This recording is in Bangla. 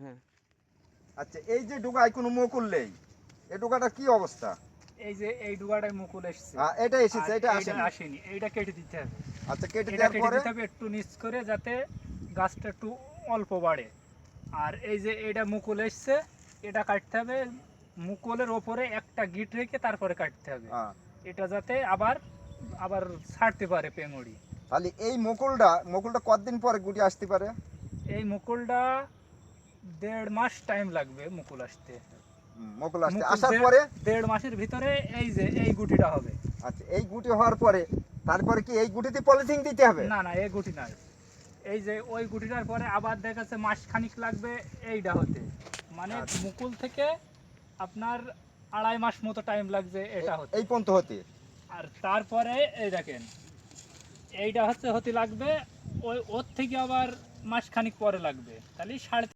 হ্যাঁ। আচ্ছা, এই যে ডুগায় কোনো মুকুল নেই, এই ডুগাটা কি অবস্থা? এই যে এই ডুগাটায় মুকুল এসছে, এটা এসেছে, আর এটা এইটা আসেনি। আসেনি, এইটা কেটে দিতে হবে। আচ্ছা, কেটে এটা দেওয়ার কেটে পরে দিতে হবে একটু নিচ করে, যাতে গাছটা একটু অল্প বাড়ে। আর এই যে এটা মুকুল এসছে, এটা কাটতে হবে মুকুলের ওপরে একটা গিট রেখে তারপরে কাটতে হবে, এটা যাতে আবার আবার ছাড়তে পারে পেঙড়ি। তাহলে এই মুকুলটা কতদিন পরে গুটি আসতে পারে? এই মুকুলটা 1.5 মাস টাইম লাগবে মুকুল আসতে। মুকুল আসতে মুকুল আসার পরে 1.5 মাসের ভিতরে এই যে এই গুটিটা হবে। আচ্ছা, এই গুটি হওয়ার পরে তারপরে কি এই গুটিতে পলিথিন দিতে হবে? না না, এই গুটি না, এই যে ওই গুটিটার পরে আবার দেখা যাচ্ছে মাস খানিক লাগবে এইটা হতে, মানে আচ্ছা। মুকুল থেকে আপনার 2.5 মাস মতো টাইম লাগছে এটা হতে। এই পর্যন্ত হতে। আর তারপরে এই দেখেন এইটা হতে লাগবে ওর থেকে আবার মাস খানিক পরে লাগবে, তাহলে 3.5